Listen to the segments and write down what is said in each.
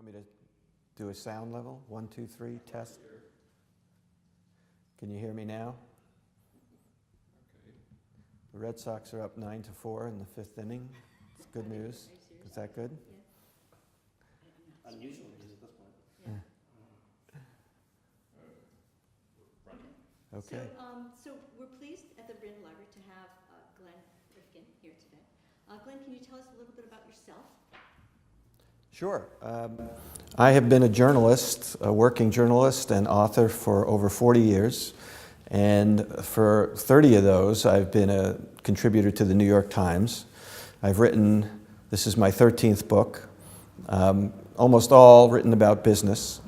Want me to do a sound level? 1, 2, 3, test. Can you hear me now? The Red Sox are up 9-4 in the 5th inning. It's good news. Is that good? Unusual news at this point. Okay. So we're pleased at the Randall Library to have Glenn Rifkin here today. Glenn, can you tell us a little bit about yourself? Sure. I have been a journalist, a working journalist and author for over 40 years. And for 30 of those, I've been a contributor to the New York Times. I've written, this is my 13th book, almost all written about business.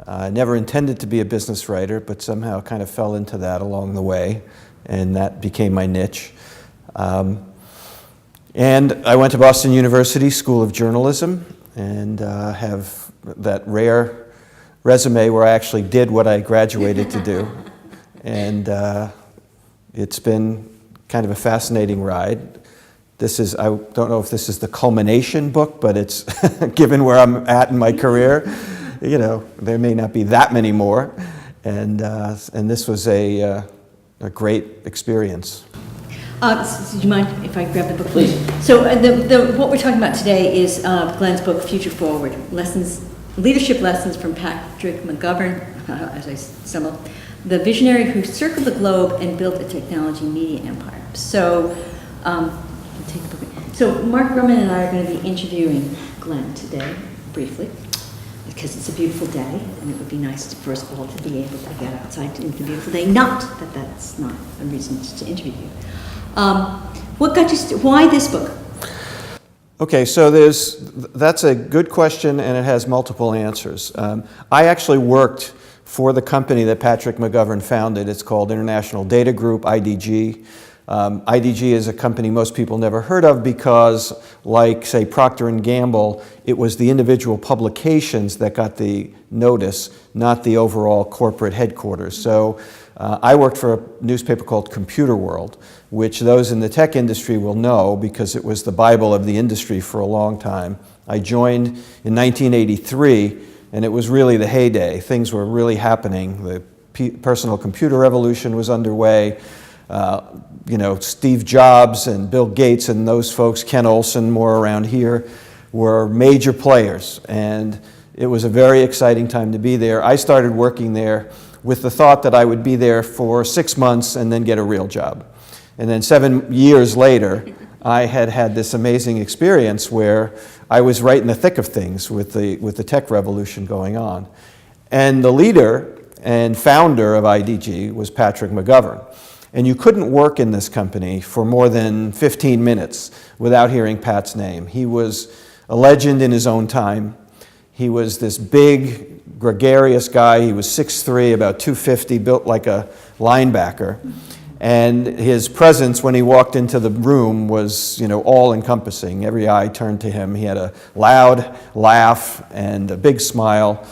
I never intended to be a business writer, but somehow kind of fell into that along the way, and that became my niche. And I went to Boston University School of Journalism, and have that rare resume where I actually did what I graduated to do. And it's been kind of a fascinating ride. This is, I don't know if this is the culmination book, but it's given where I'm at in my career, you know, there may not be that many more. And this was a great experience. Do you mind if I grab the book? Please. So what we're talking about today is Glenn's book, Future Forward, Leadership Lessons from Patrick McGovern, as I stumble, the visionary who circled the globe and built a technology media empire. So, take the book. So Mark Roman and I are going to be interviewing Glenn today, briefly, because it's a beautiful day, and it would be nice for us all to be able to get outside into the beautiful day. Not that that's not a reason to interview you. What got you? Why this book? Okay, so that's a good question, and it has multiple answers. I actually worked for the company that Patrick McGovern founded. It's called International Data Group, IDG. IDG is a company most people never heard of because, like, say, Procter & Gamble, it was the individual publications that got the notice, not the overall corporate headquarters. So I worked for a newspaper called Computer World, which those in the tech industry will know because it was the Bible of the industry for a long time. I joined in 1983, and it was really the heyday. Things were really happening. The personal computer revolution was underway. You know, Steve Jobs and Bill Gates and those folks, Ken Olsen, more around here, were major players. And it was a very exciting time to be there. I started working there with the thought that I would be there for 6 months and then get a real job. And then 7 years later, I had this amazing experience where I was right in the thick of things with the tech revolution going on. And the leader and founder of IDG was Patrick McGovern. And you couldn't work in this company for more than 15 minutes without hearing Pat's name. He was a legend in his own time. He was this big, gregarious guy. He was 6'3", about 250, built like a linebacker. And his presence when he walked into the room was, you know, all-encompassing. Every eye turned to him. He had a loud laugh and a big smile.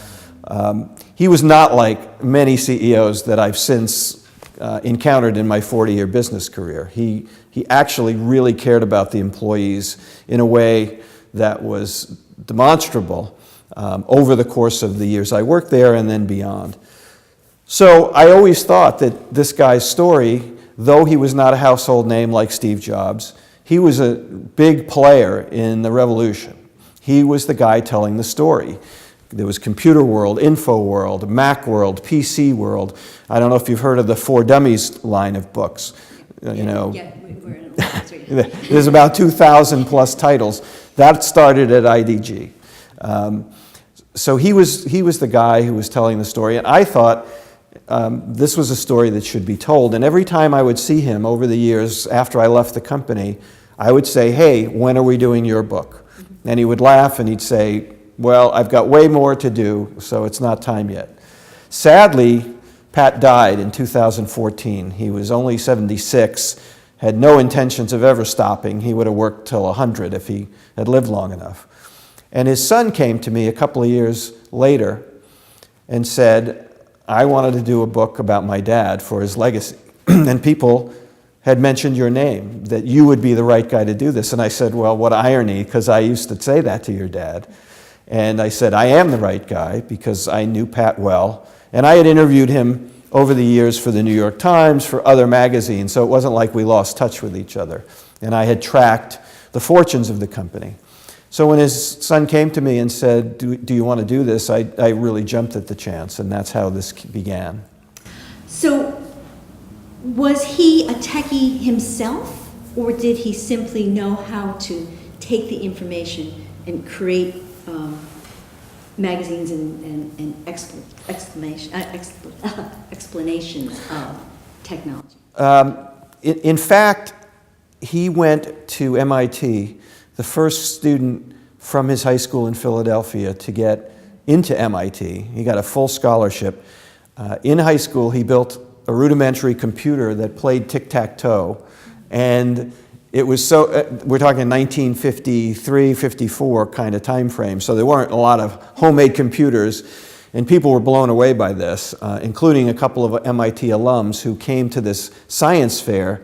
He was not like many CEOs that I've since encountered in my 40-year business career. He actually really cared about the employees in a way that was demonstrable over the course of the years I worked there and then beyond. So I always thought that this guy's story, though he was not a household name like Steve Jobs, he was a big player in the revolution. He was the guy telling the story. There was Computer World, Info World, Mac World, PC World. I don't know if you've heard of the For Dummies line of books. You know, Yeah, we're in a there's about 2,000 plus titles. That started at IDG. So he was the guy who was telling the story, and I thought this was a story that should be told. And every time I would see him over the years after I left the company, I would say, "Hey, when are we doing your book?" And he would laugh and he'd say, "Well, I've got way more to do, so it's not time yet." Sadly, Pat died in 2014. He was only 76, had no intentions of ever stopping. He would have worked till 100 if he had lived long enough. And his son came to me a couple of years later and said, "I wanted to do a book about my dad for his legacy." And people had mentioned your name, that you would be the right guy to do this. And I said, "Well, what irony, because I used to say that to your dad." And I said, I am the right guy, because I knew Pat well. And I had interviewed him over the years for the New York Times, for other magazines, so it wasn't like we lost touch with each other. And I had tracked the fortunes of the company. So when his son came to me and said, do you want to do this, I really jumped at the chance, and that's how this began. So was he a techie himself, or did he simply know how to take the information and create magazines and explanations of technology? In fact, he went to MIT, the first student from his high school in Philadelphia to get into MIT. He got a full scholarship. In high school, he built a rudimentary computer that played tic-tac-toe, and it was so, we're talking 1953, 54 kind of time frame, so there weren't a lot of homemade computers, and people were blown away by this, including a couple of MIT alums who came to this science fair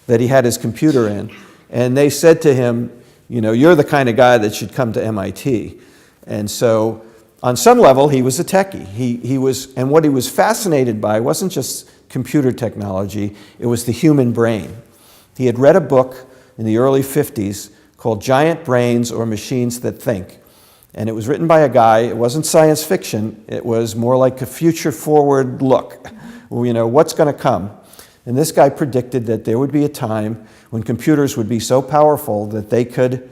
that he had his computer in, and they said to him, you know, you're the kind of guy that should come to MIT. And so on some level, he was a techie. He was, and what he was fascinated by wasn't just computer technology, it was the human brain. He had read a book in the early 50s called Giant Brains or Machines That Think. And it was written by a guy, it wasn't science fiction, it was more like a future forward look. You know, what's going to come? And this guy predicted that there would be a time when computers would be so powerful that they could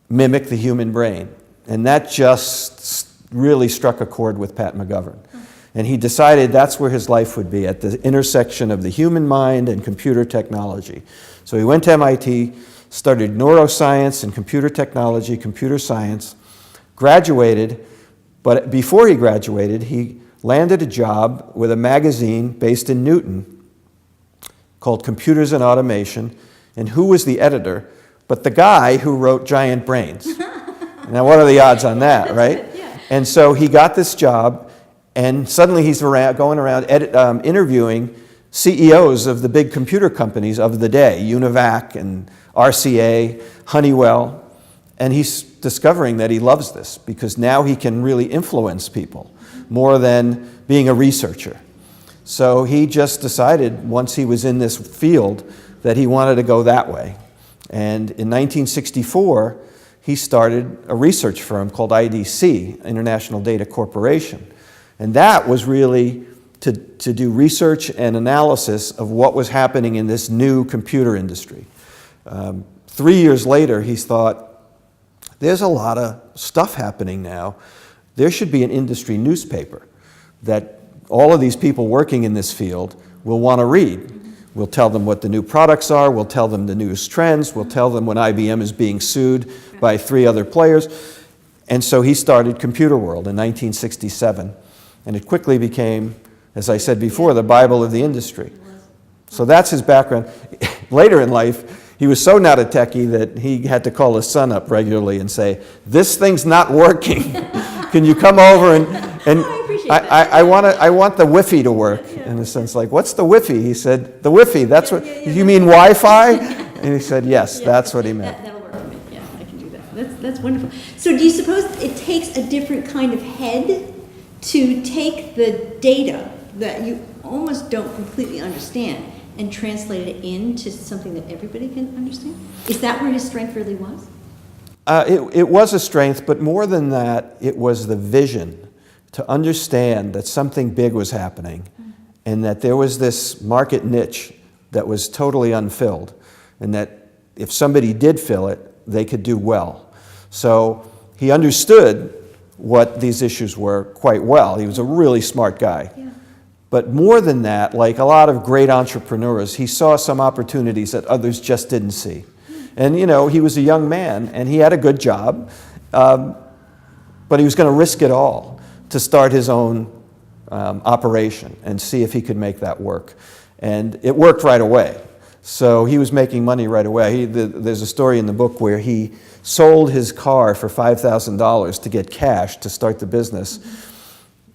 mimic the human brain. And that just really struck a chord with Pat McGovern. And he decided that's where his life would be, at the intersection of the human mind and computer technology. So he went to MIT, studied neuroscience and computer technology, computer science, graduated, but before he graduated, he landed a job with a magazine based in Newton called Computers and Automation. And who was the editor? But the guy who wrote Giant Brains. Now, what are the odds on that, right? Yeah. And so he got this job, and suddenly he's going around interviewing CEOs of the big computer companies of the day, UNIVAC and RCA, Honeywell, and he's discovering that he loves this because now he can really influence people more than being a researcher. So he just decided once he was in this field that he wanted to go that way. And in 1964, he started a research firm called IDC, International Data Corporation. And that was really to do research and analysis of what was happening in this new computer industry. 3 years later, he thought, there's a lot of stuff happening now. There should be an industry newspaper that all of these people working in this field will want to read. We'll tell them what the new products are, we'll tell them the newest trends, we'll tell them when IBM is being sued by 3 other players. And so he started Computer World in 1967. And it quickly became, as I said before, the Bible of the industry. So that's his background. Later in life, he was so not a techie that he had to call his son up regularly and say, this thing's not working. Can you come over and I want the Wi-Fi to work. In a sense, like, what's the Wi-Fi? He said, the Wi-Fi, that's what, you mean Wi-Fi? And he said, yes, that's what he meant. That'll work for me, yeah, I can do that. That's wonderful. So do you suppose it takes a different kind of head to take the data that you almost don't completely understand and translate it into something that everybody can understand? Is that where his strength really was? It was a strength, but more than that, it was the vision to understand that something big was happening and that there was this market niche that was totally unfilled and that if somebody did fill it, they could do well. So he understood what these issues were quite well. He was a really smart guy. Yeah. But more than that, like a lot of great entrepreneurs, he saw some opportunities that others just didn't see. And you know, he was a young man and he had a good job, but he was going to risk it all to start his own operation and see if he could make that work. And it worked right away. So he was making money right away. There's a story in the book where he sold his car for $5,000 to get cash to start the business.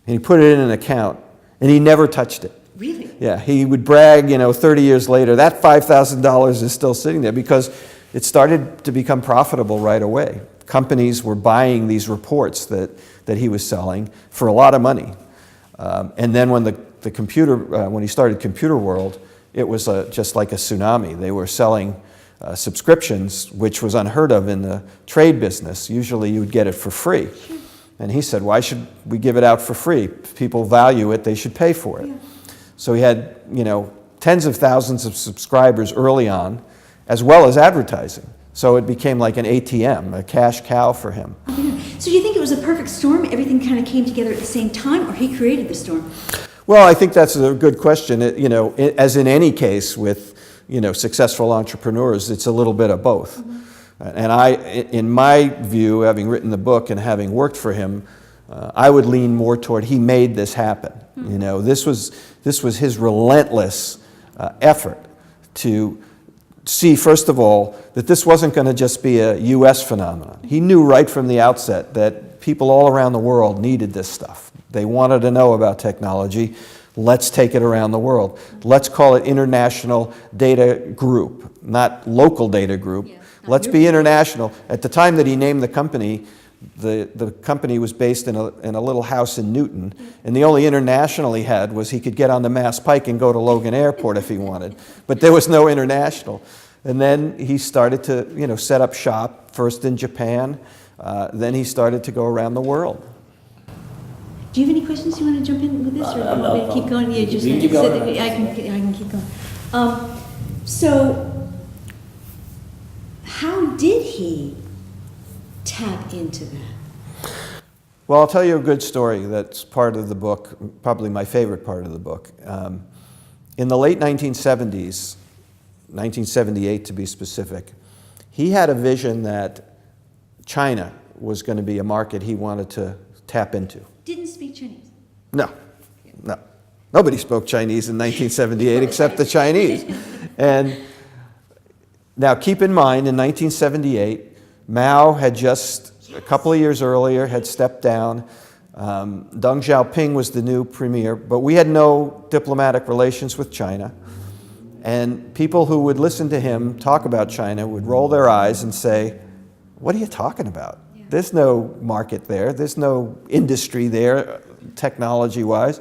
And he put it in an account, and he never touched it. Really? Yeah, he would brag, 30 years later, that $5,000 is still sitting there because it started to become profitable right away. companies were buying these reports that he was selling for a lot of money. And then when the computer, when he started Computer World, it was just like a tsunami. They were selling subscriptions, which was unheard of in the trade business. Usually you would get it for free. And he said, why should we give it out for free? If people value it, they should pay for it. Yeah. So he had, tens of thousands of subscribers early on, as well as advertising. So it became like an ATM, a cash cow for him. So do you think it was a perfect storm? Everything kind of came together at the same time, or he created the storm? Well, I think that's a good question. As in any case with, successful entrepreneurs, it's a little bit of both. Mm-hmm. And in my view, having written the book and having worked for him, I would lean more toward he made this happen. Mm-hmm. This was his relentless effort to see, first of all, that this wasn't going to just be a U.S. phenomenon. He knew right from the outset that people all around the world needed this stuff. They wanted to know about technology. Let's take it around the world. Let's call it International Data Group, not Local Data Group. Yeah, let's be international. At the time that he named the company, the company was based in a little house in Newton, and the only international he had was he could get on the Mass Pike and go to Logan Airport if he wanted, but there was no international. And then he started to set up shop, first in Japan, then he started to go around the world. Do you have any questions you want to jump in with this, or do you want me to keep going? Yeah, just keep going. I can keep going. So, how did he tap into that? Well, I'll tell you a good story that's part of the book, probably my favorite part of the book. In the late 1970s, 1978 to be specific, he had a vision that China was going to be a market he wanted to tap into. Didn't speak Chinese? No. Nobody spoke Chinese in 1978 except the Chinese. And now keep in mind, in 1978, Mao had just, a couple of years earlier, had stepped down. Deng Xiaoping was the new premier, but we had no diplomatic relations with China. And people who would listen to him talk about China would roll their eyes and say, what are you talking about? Yeah. There's no market there. There's no industry there, technology-wise.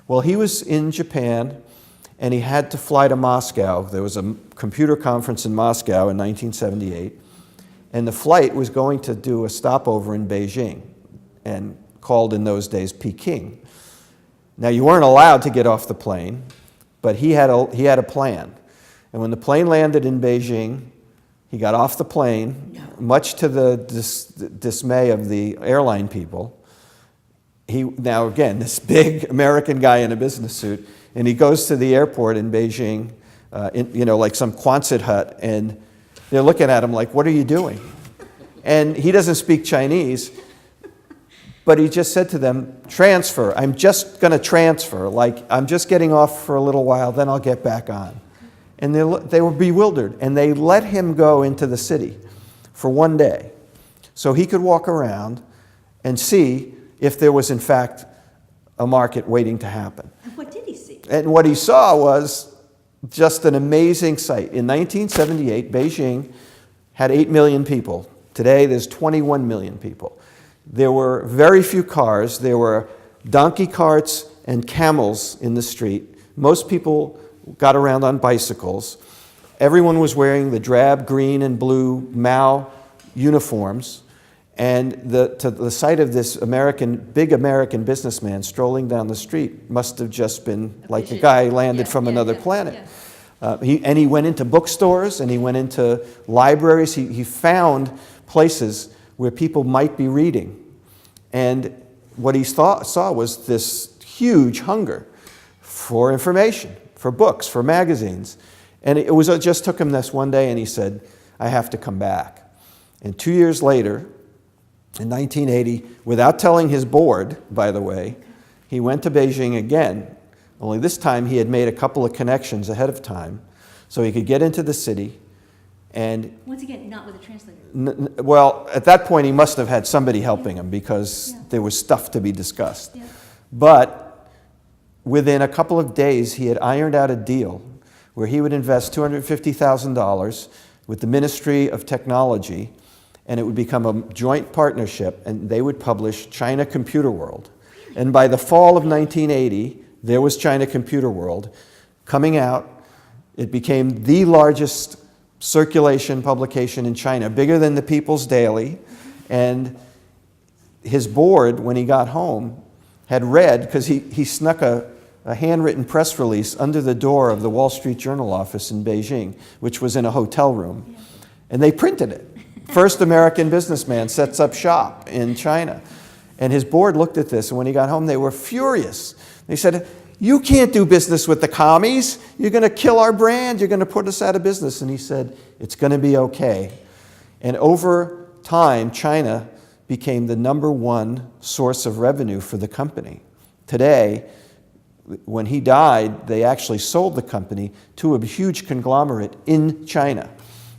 Well, he was in Japan, and he had to fly to Moscow. There was a computer conference in Moscow in 1978, and the flight was going to do a stopover in Beijing, and called in those days Peking. Now, you weren't allowed to get off the plane, but he had a plan. And when the plane landed in Beijing, he got off the plane, much to the dismay of the airline people. Now again, this big American guy in a business suit, and he goes to the airport in Beijing, like some Quonset hut, and they're looking at him like, what are you doing? And he doesn't speak Chinese, but he just said to them, transfer. I'm just going to transfer. Like, I'm just getting off for a little while, then I'll get back on. And they were bewildered, and they let him go into the city for one day so he could walk around and see if there was, in fact, a market waiting to happen. And what did he see? And what he saw was just an amazing sight. In 1978, Beijing had 8 million people. Today, there's 21 million people. There were very few cars. There were donkey carts and camels in the street. Most people got around on bicycles. Everyone was wearing the drab green and blue Mao uniforms. And to the sight of this big American businessman strolling down the street must have just been like a guy landed from another planet. Yeah. He went into bookstores and he went into libraries. He found places where people might be reading. And what he saw was this huge hunger for information, for books, for magazines. And it just took him this one day, and he said, I have to come back. And 2 years later, in 1980, without telling his board, by the way, he went to Beijing again. Only this time he had made a couple of connections ahead of time so he could get into the city. And once again, not with a translator. Well, at that point he must have had somebody helping him because there was stuff to be discussed. Yeah. But within a couple of days he had ironed out a deal where he would invest $250,000 with the Ministry of Technology, and it would become a joint partnership, and they would publish China Computer World. And by the fall of 1980, there was China Computer World coming out. It became the largest circulation publication in China, bigger than the People's Daily. And his board, when he got home, had read, because he snuck a handwritten press release under the door of the Wall Street Journal office in Beijing, which was in a hotel room. And they printed it. First American businessman sets up shop in China. And his board looked at this, and when he got home, they were furious. They said, "You can't do business with the commies. You're going to kill our brand. You're going to put us out of business." And he said, "It's going to be okay." And over time, China became the #1 source of revenue for the company. Today, when he died, they actually sold the company to a huge conglomerate in China.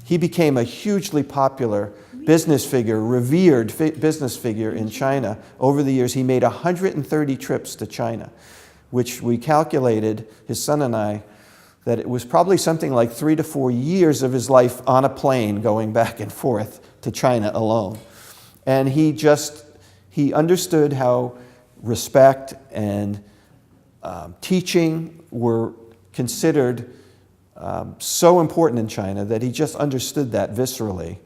He became a hugely popular business figure, revered business figure in China. Over the years, he made 130 trips to China, which we calculated, his son and I, that it was probably something like 3 to 4 years of his life on a plane going back and forth to China alone. And he understood how respect and teaching were considered so important in China that he just understood that viscerally.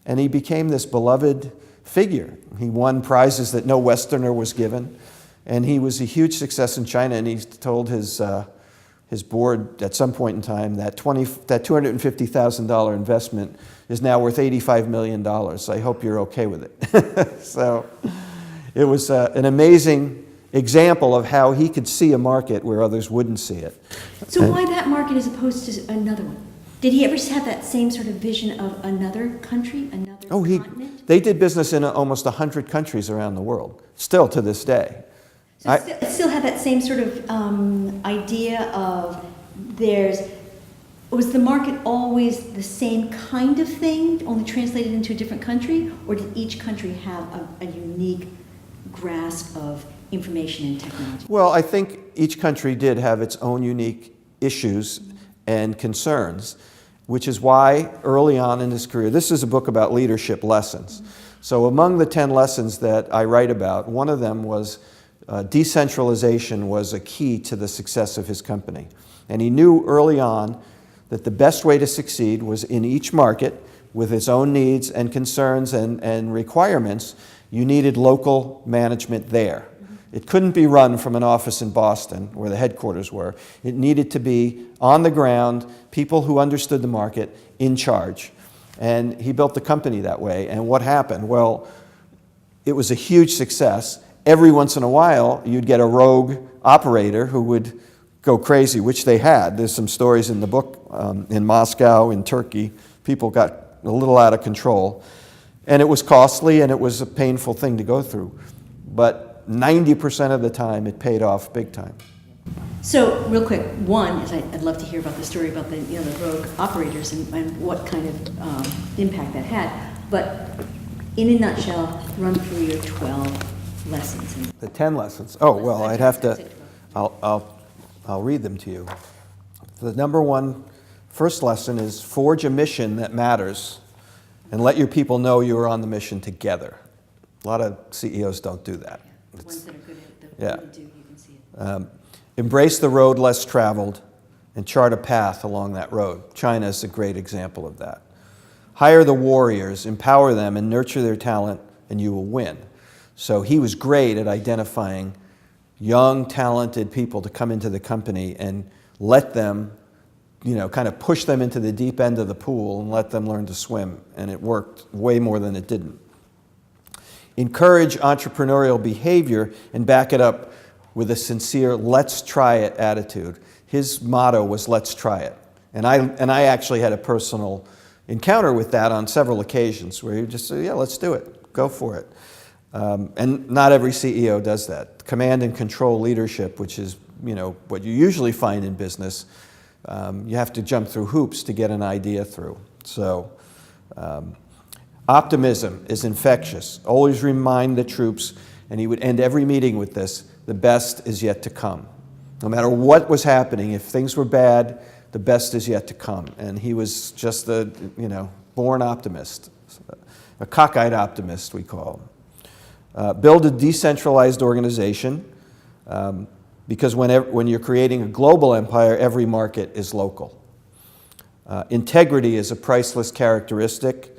And he became this beloved figure. He won prizes that no Westerner was given. And he was a huge success in China. And he told his board at some point in time that $250,000 investment is now worth $85 million. So I hope you're okay with it. So it was an amazing example of how he could see a market where others wouldn't see it. So why that market as opposed to another one? Did he ever have that same sort of vision of another country, another continent? They did business in almost 100 countries around the world, still to this day. So it still had that same sort of idea of was the market always the same kind of thing, only translated into a different country, or did each country have a unique grasp of information and technology? Well, I think each country did have its own unique issues and concerns, which is why early on in his career, this is a book about leadership lessons. So among the 10 lessons that I write about, one of them was decentralization was a key to the success of his company. And he knew early on that the best way to succeed was in each market, with its own needs and concerns and requirements, you needed local management there. It couldn't be run from an office in Boston, where the headquarters were. It needed to be on the ground, people who understood the market, in charge. And he built the company that way. And what happened? Well, it was a huge success. Every once in a while, you'd get a rogue operator who would go crazy, which they had. There's some stories in the book in Moscow, in Turkey. People got a little out of control. And it was costly, and it was a painful thing to go through. But 90% of the time, it paid off big time. So, real quick, one is I'd love to hear about the story about the rogue operators and what kind of impact that had. But in a nutshell, run through your 12 lessons. The 10 lessons. Oh, well, I'd have to. I'll read them to you. The first lesson is forge a mission that matters, and let your people know you are on the mission together. A lot of CEOs don't do that. The ones that are good at the really do, you can see it. Embrace the road less traveled and chart a path along that road. China is a great example of that. Hire the warriors, empower them, and nurture their talent, and you will win. So he was great at identifying young, talented people to come into the company and let them, kind of push them into the deep end of the pool and let them learn to swim. And it worked way more than it didn't. Encourage entrepreneurial behavior and back it up with a sincere let's try it attitude. His motto was let's try it. And I actually had a personal encounter with that on several occasions where he just said, yeah, let's do it. Go for it. And not every CEO does that. Command and control leadership, which is what you usually find in business, you have to jump through hoops to get an idea through. So optimism is infectious. Always remind the troops, and he would end every meeting with this, the best is yet to come. No matter what was happening, if things were bad, the best is yet to come. And he was just the, born optimist. a cockeyed optimist, we call him. Build a decentralized organization, because when you're creating a global empire, every market is local. Integrity is a priceless characteristic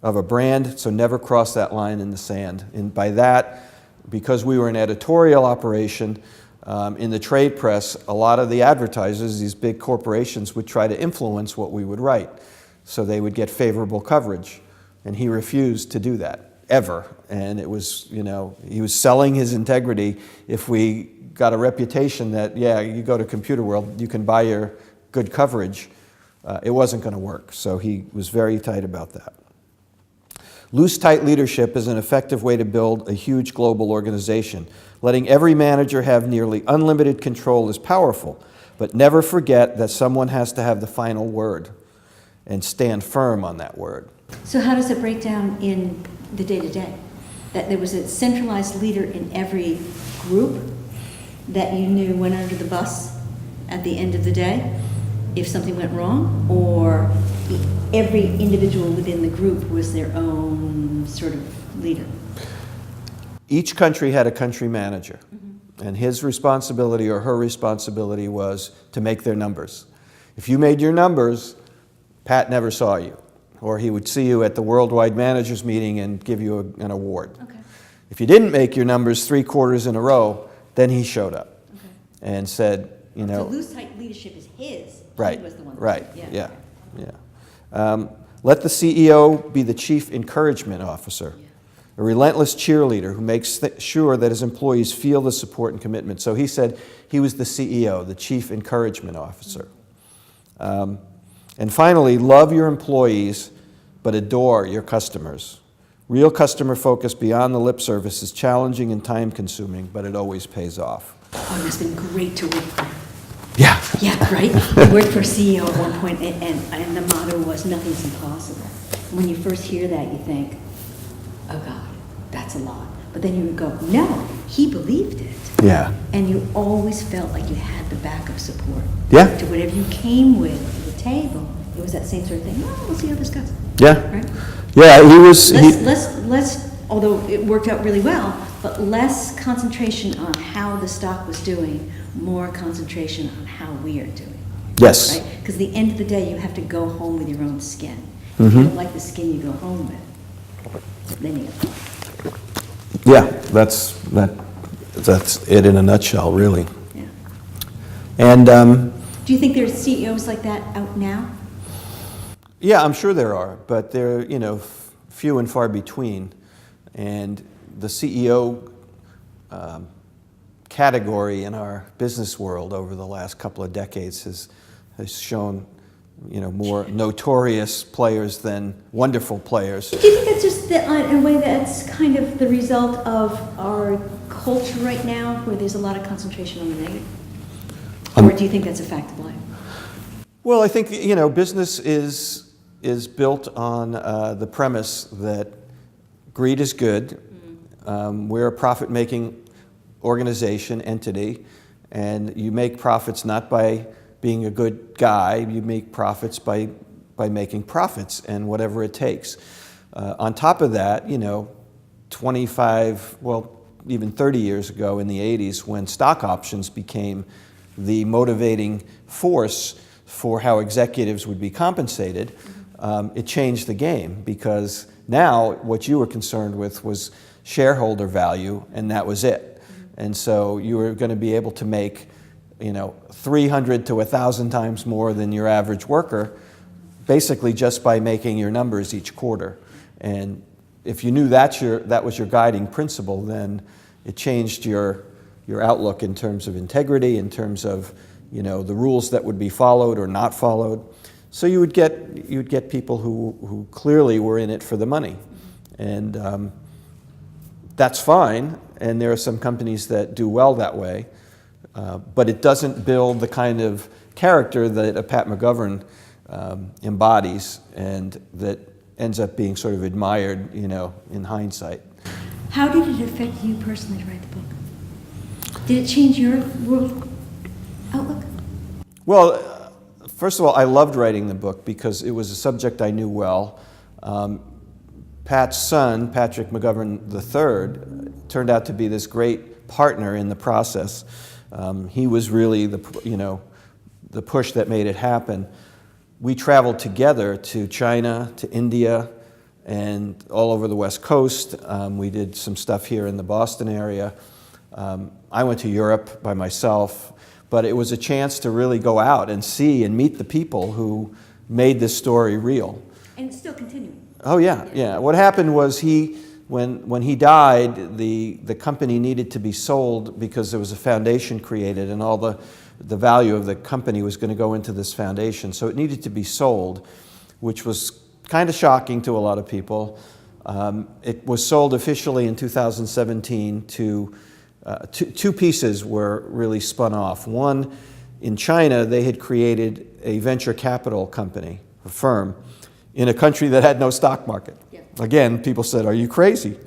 of a brand, so never cross that line in the sand. And by that, because we were an editorial operation, in the trade press, a lot of the advertisers, these big corporations, would try to influence what we would write, so they would get favorable coverage. And he refused to do that, ever. And it was, he was selling his integrity if we got a reputation that, yeah, you go to Computer World, you can buy your good coverage. It wasn't going to work, so he was very tight about that. Loose, tight leadership is an effective way to build a huge global organization. Letting every manager have nearly unlimited control is powerful, but never forget that someone has to have the final word and stand firm on that word. So how does it break down in the day-to-day? That there was a centralized leader in every group that you knew went under the bus at the end of the day if something went wrong, or every individual within the group was their own sort of leader? Each country had a country manager, and his responsibility or her responsibility was to make their numbers. If you made your numbers, Pat never saw you, or he would see you at the Worldwide Managers Meeting and give you an award. Okay. If you didn't make your numbers 3 quarters in a row, then he showed up and said, So loose, tight leadership is his. Right, He was the one. right, yeah. Let the CEO be the chief encouragement officer, a relentless cheerleader who makes sure that his employees feel the support and commitment. So he said he was the CEO, the chief encouragement officer. And finally, love your employees, but adore your customers. Real customer focus beyond the lip service is challenging and time-consuming, but it always pays off. Oh, it must have been great to work there. Yeah. Yeah, right? I worked for a CEO at one point, and the motto was, nothing's impossible. When you first hear that, you think, oh God, that's a lot. But then you would go, no, he believed it. Yeah. And you always felt like you had the backup support. Yeah. To whatever you came with to the table, it was that same sort of thing. Well, we'll see how this goes. Yeah. Right? Yeah, he was... Less, although it worked out really well, but less concentration on how the stock was doing, more concentration on how we are doing. Yes. Right? Because at the end of the day, you have to go home with your own skin. If you don't like the skin you go home with, then you go. Yeah, that's it in a nutshell, really. Yeah. And Do you think there's CEOs like that out now? yeah, I'm sure there are, but they're few and far between. And the CEO category in our business world over the last couple of decades has shown more notorious players than wonderful players. Do you think that's just in a way that's kind of the result of our culture right now, where there's a lot of concentration on the negative? Or do you think that's a fact of life? Well, I think business is built on the premise that greed is good. We're a profit-making organization, entity, and you make profits not by being a good guy. You make profits by making profits, and whatever it takes. On top of that, 25, well, even 30 years ago in the 80s, when stock options became the motivating force for how executives would be compensated, it changed the game, because now what you were concerned with was shareholder value, and that was it. And so you were going to be able to make 300 to 1,000 times more than your average worker, basically just by making your numbers each quarter. And if you knew that was your guiding principle, then it changed your outlook in terms of integrity, in terms of the rules that would be followed or not followed. So you'd get people who clearly were in it for the money, and that's fine. And there are some companies that do well that way, but it doesn't build the kind of character that a Pat McGovern embodies, and that ends up being sort of admired, in hindsight. How did it affect you personally to write the book? Did it change your world outlook? Well, first of all, I loved writing the book because it was a subject I knew well. Pat's son, Patrick McGovern III, turned out to be this great partner in the process. He was really the push that made it happen. We traveled together to China, to India, and all over the West Coast. We did some stuff here in the Boston area. I went to Europe by myself, but it was a chance to really go out and see and meet the people who made this story real. And it's still continuing. Oh yeah, yeah. What happened was when he died, the company needed to be sold because there was a foundation created, and all the value of the company was going to go into this foundation. So it needed to be sold, which was kind of shocking to a lot of people. It was sold officially in 2017 to two pieces were really spun off. One, in China, they had created a venture capital company, a firm, in a country that had no stock market. Yeah. Again, people said, "Are you crazy?"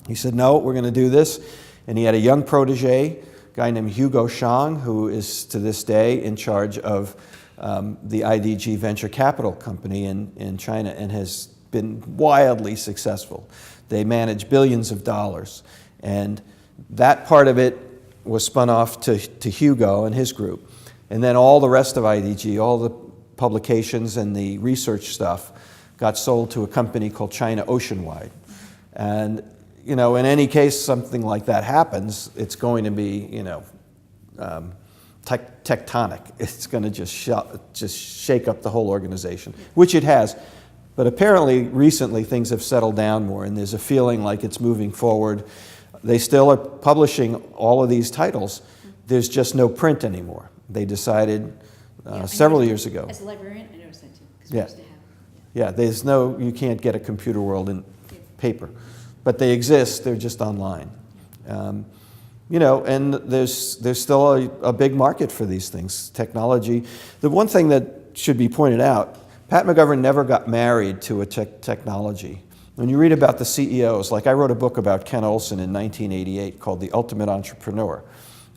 He said, "No, we're going to do this." And he had a young protege, a guy named Hugo Shang, who is to this day in charge of the IDG venture capital company in China and has been wildly successful. They manage billions of dollars. And that part of it was spun off to Hugo and his group. And then all the rest of IDG, all the publications and the research stuff got sold to a company called China Oceanwide. And, in any case something like that happens, it's going to be, tectonic. It's going to just shake up the whole organization, which it has. But apparently, recently, things have settled down more, and there's a feeling like it's moving forward. They still are publishing all of these titles. There's just no print anymore. They decided several years ago. As a librarian, I noticed that too. 'Cause Yeah. we used to have, You can't get a Computer World in paper. But they exist, they're just online. And there's still a big market for these things, technology. The one thing that should be pointed out, Pat McGovern never got married to a technology. When you read about the CEOs, like I wrote a book about Ken Olsen in 1988 called The Ultimate Entrepreneur.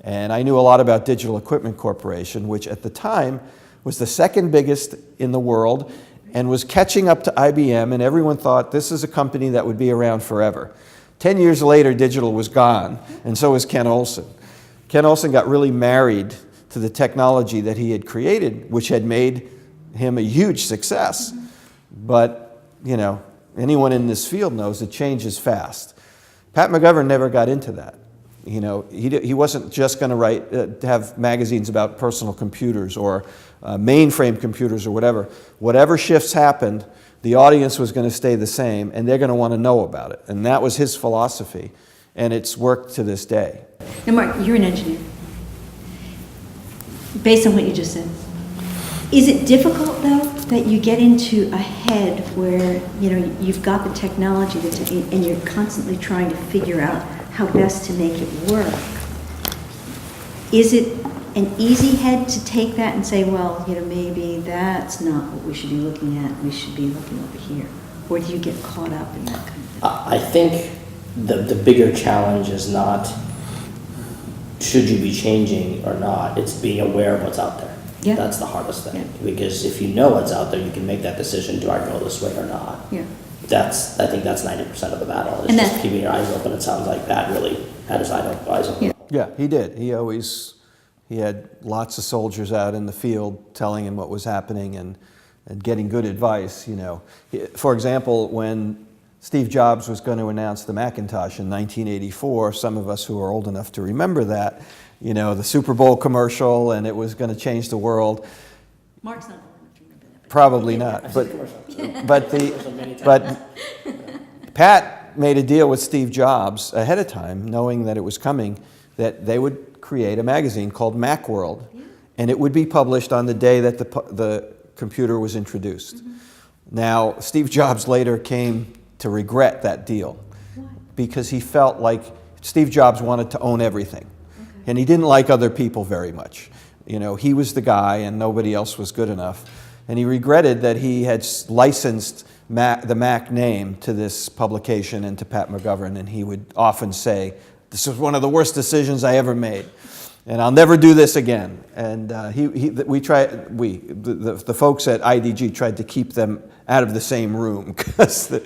And I knew a lot about Digital Equipment Corporation, which at the time was the second biggest in the world and was catching up to IBM, and everyone thought this is a company that would be around forever. 10 years later, digital was gone, and so was Ken Olsen. Ken Olsen got really married to the technology that he had created, which had made him a huge success. But, anyone in this field knows it changes fast. Pat McGovern never got into that. He wasn't just going to have magazines about personal computers or mainframe computers or whatever. Whatever shifts happened, the audience was going to stay the same, and they're going to want to know about it. And that was his philosophy, and it's worked to this day. Now, Mark, you're an engineer. Based on what you just said, is it difficult, though, that you get into a head where, you've got the technology and you're constantly trying to figure out how best to make it work? Is it an easy head to take that and say, well, maybe that's not what we should be looking at, we should be looking over here? Or do you get caught up in that kind of thing? I think the bigger challenge is not should you be changing or not, it's being aware of what's out there. Yeah. That's the hardest thing. Yeah. Because if you know what's out there, you can make that decision, do I go this way or not? Yeah. I think that's 90% of the battle. It's And just keeping your eyes open. It sounds like Pat really had his eyes open. Yeah. Yeah, he did. He had lots of soldiers out in the field telling him what was happening and getting good advice, For example, when Steve Jobs was going to announce the Macintosh in 1984, some of us who are old enough to remember that, the Super Bowl commercial, and it was going to change the world. Mark's not old enough to remember that. Probably not. But Pat made a deal with Steve Jobs ahead of time, knowing that it was coming, that they would create a magazine called Macworld, and it would be published on the day that the computer was introduced. Mm-hmm. Now, Steve Jobs later came to regret that deal. Why? Because he felt like Steve Jobs wanted to own everything. Okay. And he didn't like other people very much. He was the guy and nobody else was good enough. And he regretted that he had licensed the Mac name to this publication and to Pat McGovern, and he would often say, "This was one of the worst decisions I ever made." and I'll never do this again. And the folks at IDG tried to keep them out of the same room. So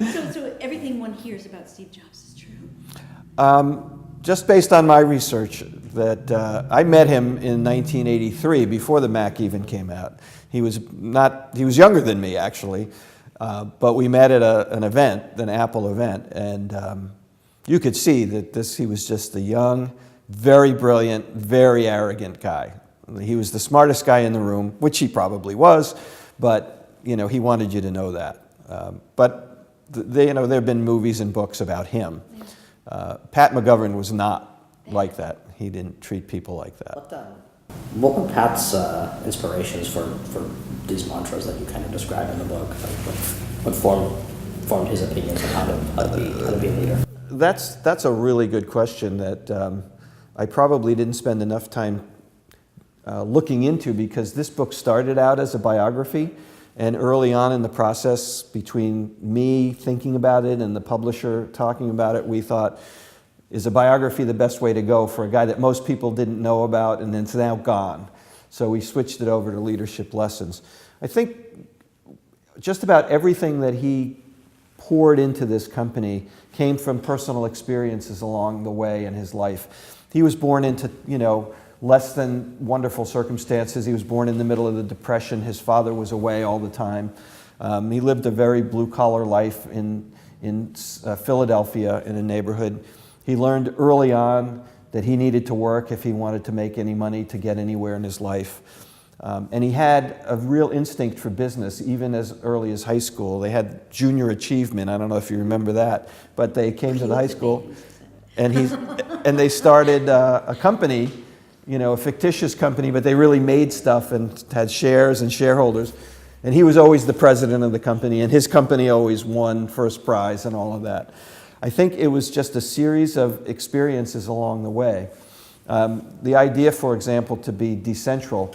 everything one hears about Steve Jobs is true? Just based on my research, that I met him in 1983, before the Mac even came out. He was younger than me, actually, but we met at an event, an Apple event, and you could see that he was just a young, very brilliant, very arrogant guy. He was the smartest guy in the room, which he probably was, but he wanted you to know that. But there have been movies and books about him. Pat McGovern was not like that. He didn't treat people like that. What were Pat's inspirations for these mantras that you kind of describe in the book? What formed his opinions on how to be a leader? That's a really good question that I probably didn't spend enough time looking into, because this book started out as a biography, and early on in the process, between me thinking about it and the publisher talking about it, we thought, is a biography the best way to go for a guy that most people didn't know about and it's now gone? So we switched it over to leadership lessons. I think just about everything that he poured into this company came from personal experiences along the way in his life. He was born into, less than wonderful circumstances. He was born in the middle of the Depression. His father was away all the time. He lived a very blue-collar life in Philadelphia, in a neighborhood. He learned early on that he needed to work if he wanted to make any money to get anywhere in his life. And he had a real instinct for business, even as early as high school. They had junior achievement. I don't know if you remember that, but they came to the high school, and they started a company, a fictitious company, but they really made stuff and had shares and shareholders. And he was always the president of the company, and his company always won first prize and all of that. I think it was just a series of experiences along the way. The idea, for example, to be decentralized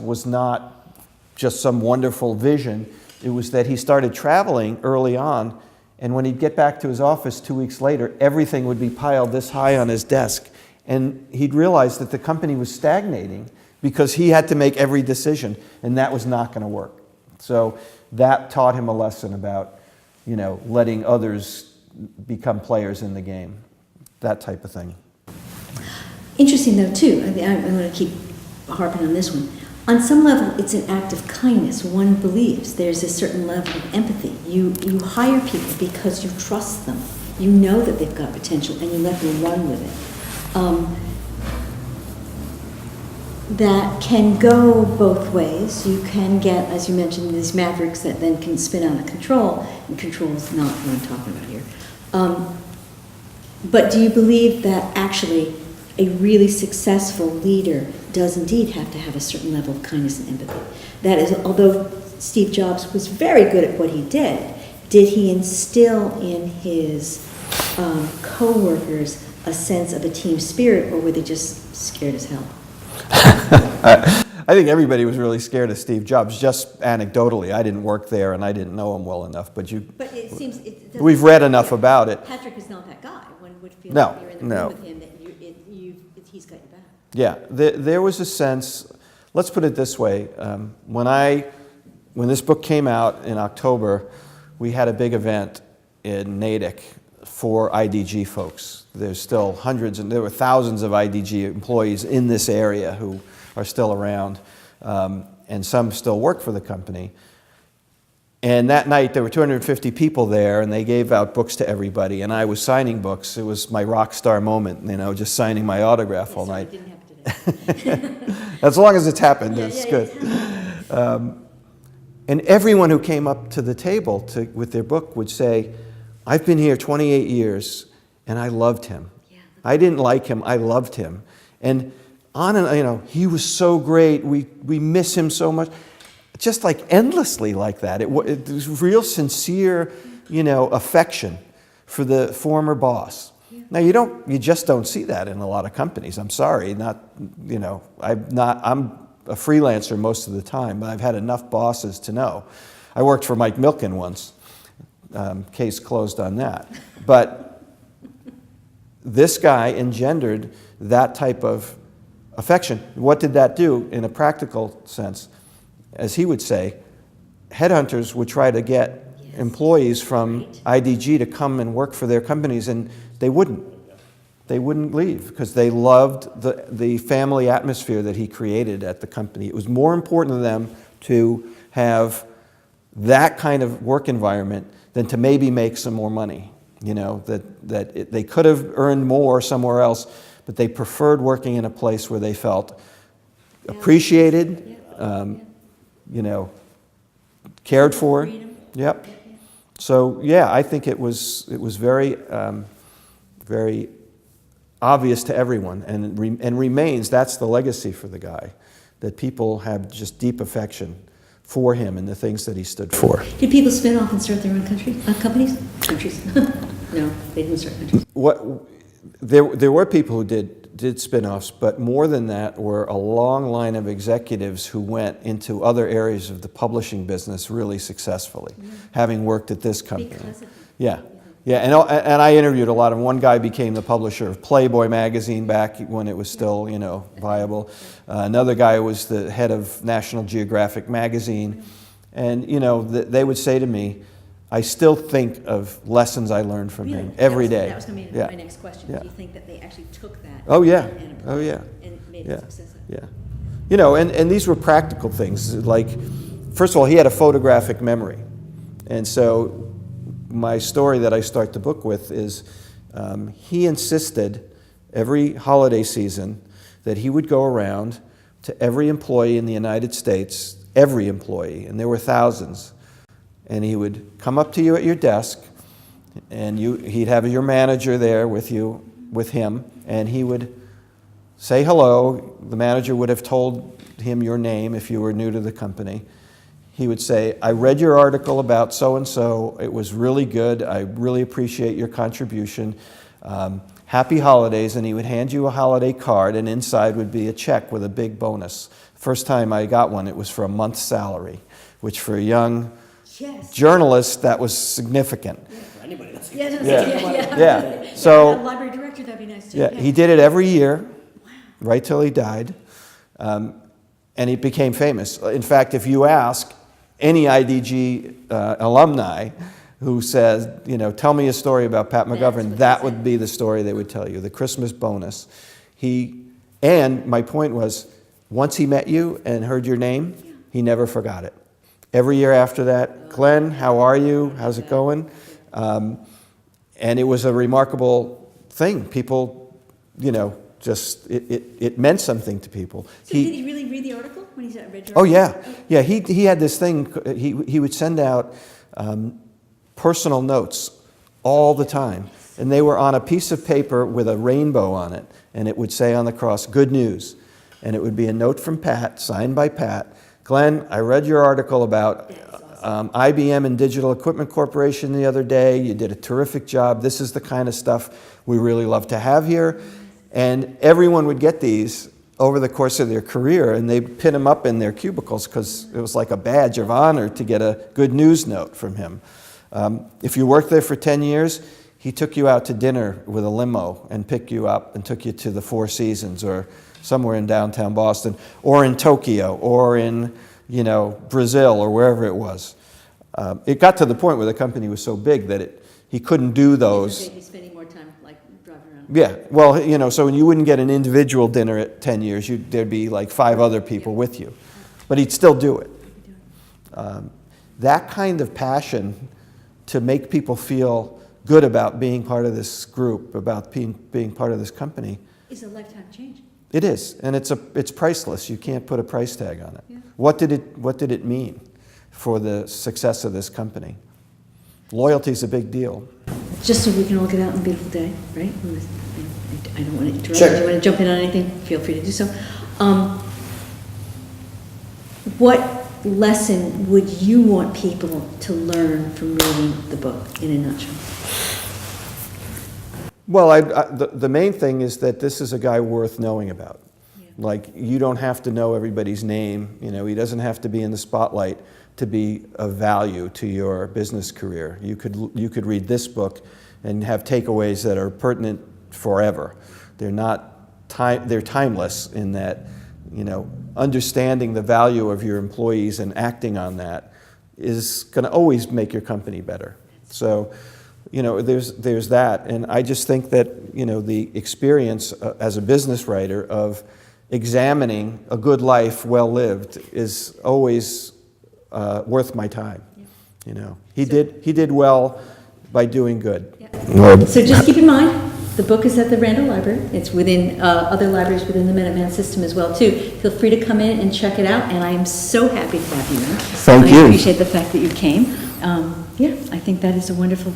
was not just some wonderful vision. It was that he started traveling early on, and when he'd get back to his office 2 weeks later, everything would be piled this high on his desk. And he'd realized that the company was stagnating because he had to make every decision, and that was not going to work. So that taught him a lesson about, letting others become players in the game, that type of thing. Interesting, though, too. I'm going to keep harping on this one. On some level, it's an act of kindness. One believes there's a certain level of empathy. You hire people because you trust them. You know that they've got potential, and you let them run with it. That can go both ways. You can get, as you mentioned, these mavericks that then can spin out of control, and control is not what I'm talking about here. But do you believe that actually a really successful leader does indeed have to have a certain level of kindness and empathy? That is, although Steve Jobs was very good at what he did he instill in his co-workers a sense of a team spirit, or were they just scared as hell? I think everybody was really scared of Steve Jobs, just anecdotally. I didn't work there and I didn't know him well enough, but it seems we've read enough about it. Patrick is not that guy. One would feel No, like you're in the no. room with him that he's got your back. Yeah, there was a sense, let's put it this way, when this book came out in October, we had a big event in Natick for IDG folks. There's still there were thousands of IDG employees in this area who are still around, and some still work for the company. And that night there were 250 people there, and they gave out books to everybody, and I was signing books. It was my rock star moment, just signing my autograph all night. It didn't happen today. As long as it's happened, it's good. And everyone who came up to the table with their book would say, I've been here 28 years, and I loved him. Yeah. I didn't like him, I loved him. And he was so great, we miss him so much. Just like endlessly like that. It was real sincere, affection for the former boss. Yeah. Now you just don't see that in a lot of companies. I'm sorry, I'm a freelancer most of the time, but I've had enough bosses to know. I worked for Mike Milken once. Case closed on that. But this guy engendered that type of affection. What did that do in a practical sense? As he would say, headhunters would try to get employees from IDG to come and work for their companies, and they wouldn't. They wouldn't leave because they loved the family atmosphere that he created at the company. It was more important to them to have that kind of work environment than to maybe make some more money. You know, they could have earned more somewhere else, but they preferred working in a place where they felt appreciated, you know, cared for. Yep. So yeah, I think it was very very obvious to everyone, and remains. That's the legacy for the guy, that people have just deep affection for him and the things that he stood for. Did people spin off and start their own companies? Countries. No, they didn't start countries. There were people who did spin-offs, but more than that were a long line of executives who went into other areas of the publishing business really successfully, having worked at this company. Because of Yeah. Yeah, and I interviewed a lot of them. One guy became the publisher of Playboy magazine back when it was still, you know, viable. Another guy was the head of National Geographic magazine. And, you know, they would say to me, I still think of lessons I learned from him every day. That was going to be my next question. Yeah. Do you think that they actually took that? Oh, yeah. And Oh, yeah. And made Yeah. it successful? Yeah. You know, and these were practical things. Like, first of all, he had a photographic memory. And so my story that I start the book with is he insisted every holiday season that he would go around to every employee in the United States, every employee, and there were thousands, and he would come up to you at your desk, and he'd have your manager there with him, and he would say hello. The manager would have told him your name if you were new to the company. He would say, I read your article about so-and-so. It was really good. I really appreciate your contribution. Happy holidays. And he would hand you a holiday card, and inside would be a check with a big bonus. First time I got one, it was for a month's salary, which for a young journalist, that was significant. For anybody, that's Yeah. So, library director, that'd be nice too. yeah, he did it every year, right till he died. And he became famous. In fact, if you ask any IDG alumni who says, you know, tell me a story about Pat McGovern, that would be the story they would tell you, the Christmas bonus. And my point was, once he met you and heard your name, he never forgot it. Every year after that, Glenn, how are you? How's it going? And it was a remarkable thing. People, you know, just, it meant something to people. So did he really read the article when he read your Oh, article? yeah. Yeah, he had this thing, he would send out personal notes all the time. And they were on a piece of paper with a rainbow on it. And it would say on the cross, good news. And it would be a note from Pat, signed by Pat. Glenn, I read your article about IBM and Digital Equipment Corporation the other day. You did a terrific job. This is the kind of stuff we really love to have here. And everyone would get these over the course of their career, and they'd pin them up in their cubicles because it was like a badge of honor to get a good news note from him. If you worked there for 10 years, he took you out to dinner with a limo and picked you up and took you to the Four Seasons or somewhere in downtown Boston or in Tokyo or in, you know, Brazil or wherever it was. It got to the point where the company was so big that he couldn't do those. He's spending more time like driving around. Yeah, well, you know, so you wouldn't get an individual dinner at 10 years. There'd be like 5 other people with you. But he'd still do it. That kind of passion to make people feel good about being part of this group, about being part of this company. It's a lifetime change. It is, and it's priceless. You can't put a price tag on it. Yeah. What did it mean for the success of this company? Loyalty is a big deal. Just so we can all get out on a beautiful day, right? I don't want to interrupt. Sure. Do you want to jump in on anything? Feel free to do so. What lesson would you want people to learn from reading the book in a nutshell? Well, the main thing is that this is a guy worth knowing about. Yeah. Like, you don't have to know everybody's name. You know, he doesn't have to be in the spotlight to be of value to your business career. You could read this book and have takeaways that are pertinent forever. They're not they're timeless in that, understanding the value of your employees and acting on that is going to always make your company better. So, there's that. And I just think that, the experience as a business writer of examining a good life well lived is always worth my time. He did well by doing good. Yeah. So just keep in mind, the book is at the Randall Library. It's within other libraries within the Minuteman system as well too. Feel free to come in and check it out. And I am so happy to have you in. Thank you. I appreciate the fact that you came. I think that is a wonderful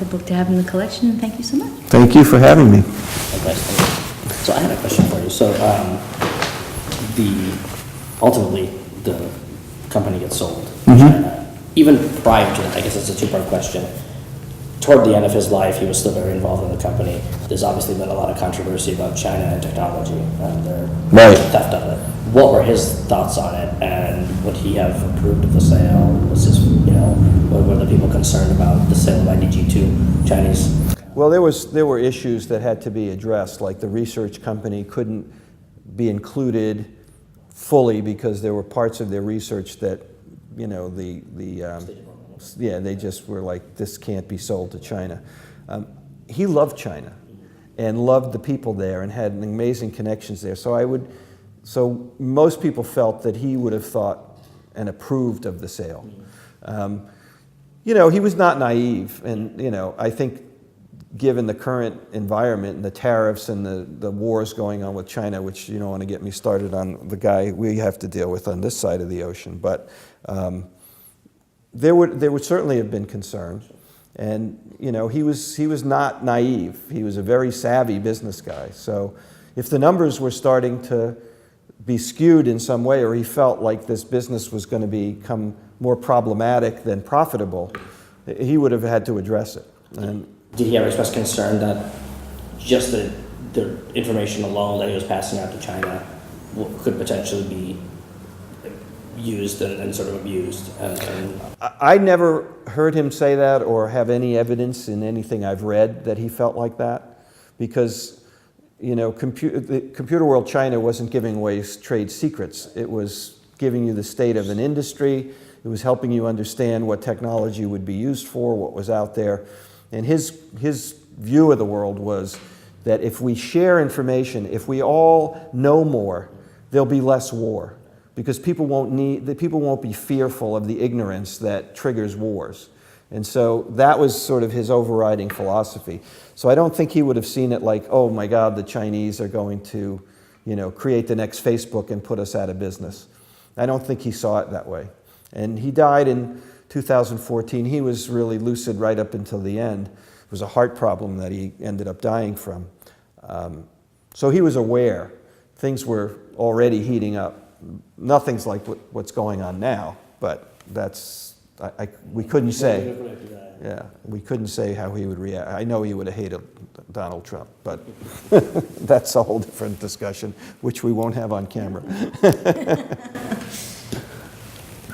book to have in the collection. And thank you so much. Thank you for having me. Okay. So I had a question for you. So ultimately the company gets sold to China. Even prior to that, I guess it's a two-part question. Toward the end of his life, he was still very involved in the company. There's obviously been a lot of controversy about China and technology and their theft of it. What were his thoughts on it, and would he have approved of the sale? Was his, were the people concerned about the sale of IDG to Chinese? Well, there were issues that had to be addressed, like the research company couldn't be included fully because there were parts of their research that, they just were like, this can't be sold to China. He loved China and loved the people there and had amazing connections there. So most people felt that he would have thought and approved of the sale. He was not naive, and I think given the current environment and the tariffs and the wars going on with China, which you don't want to get me started on the guy we have to deal with on this side of the ocean, but there would certainly have been concern, and he was not naive. He was a very savvy business guy. So if the numbers were starting to be skewed in some way, or he felt like this business was going to become more problematic than profitable, he would have had to address it. And did he ever express concern that just the information alone that he was passing out to China could potentially be used and sort of abused? I never heard him say that or have any evidence in anything I've read that he felt like that, because the Computer World China wasn't giving away trade secrets. It was giving you the state of an industry. It was helping you understand what technology would be used for, what was out there. And his view of the world was that if we share information, if we all know more, there'll be less war, because people won't be fearful of the ignorance that triggers wars. And so that was sort of his overriding philosophy. So I don't think he would have seen it like, oh my God, the Chinese are going to, create the next Facebook and put us out of business. I don't think he saw it that way. And he died in 2014. He was really lucid right up until the end. It was a heart problem that he ended up dying from. So he was aware. Things were already heating up. Nothing's like what's going on now, but we couldn't say. Yeah, we couldn't say how he would react. I know he would have hated Donald Trump, but that's a whole different discussion, which we won't have on camera.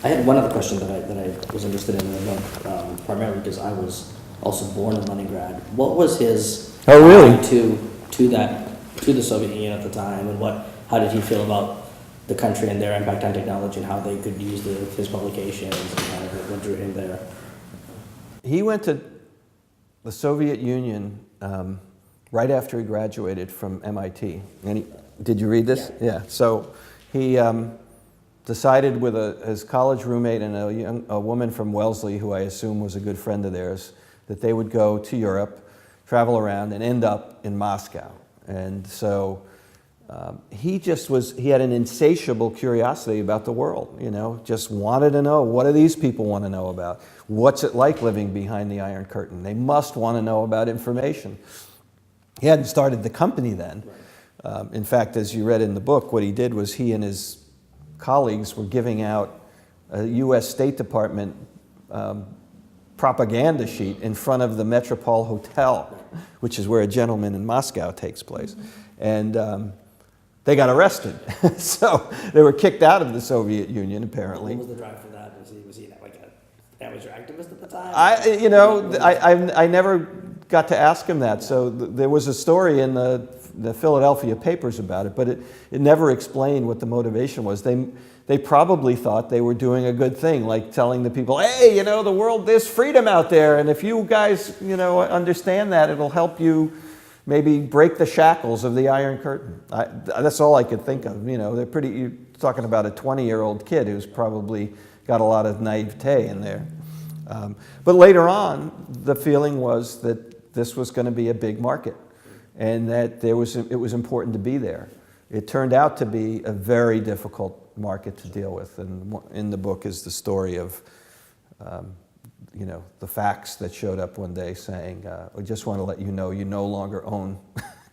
I had one other question that I was interested in the book, primarily because I was also born in Leningrad. What was his tie to the Soviet Union at the time, and how did he feel about the country and their impact on technology and how they could use his publications and kind of what drew him there? He went to the Soviet Union right after he graduated from MIT. And did you read this? Yeah. So he decided with his college roommate and a woman from Wellesley, who I assume was a good friend of theirs, that they would go to Europe, travel around, and end up in Moscow. And so he had an insatiable curiosity about the world, just wanted to know, what do these people want to know about? What's it like living behind the Iron Curtain? They must want to know about information. He hadn't started the company then. In fact, as you read in the book, what he did was he and his colleagues were giving out a U.S. State Department propaganda sheet in front of the Metropole Hotel, which is where A Gentleman in Moscow takes place. And they got arrested. So they were kicked out of the Soviet Union, apparently. What was the drive for that? Was he like an amateur activist at the time? I never got to ask him that. So there was a story in the Philadelphia papers about it, but it never explained what the motivation was. They probably thought they were doing a good thing, like telling the people, hey, you know, the world, there's freedom out there, and if you guys, you know, understand that, it'll help you maybe break the shackles of the Iron Curtain. That's all I could think of. You know, you're talking about a 20-year-old kid who's probably got a lot of naivete in there. But later on, the feeling was that this was going to be a big market, and that it was important to be there. It turned out to be a very difficult market to deal with, and in the book is the story of you know, the fax that showed up one day saying, we just want to let you know you no longer own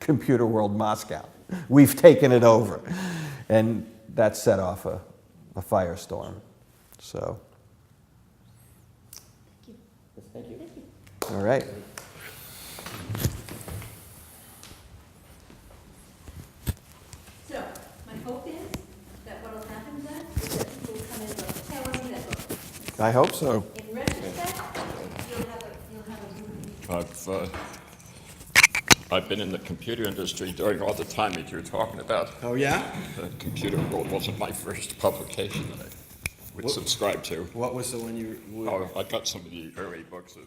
Computer World Moscow. We've taken it over. And that set off a firestorm. So. Thank you. All right. So, my hope is that what will happen then is that people will come in and go, hey, I want to read that book. I hope so. In retrospect, you'll have a I've been in the computer industry during all the time that you're talking about. Oh, yeah? The Computer World wasn't my first publication that I would subscribe to. What was the one you... Oh, I got some of the early books of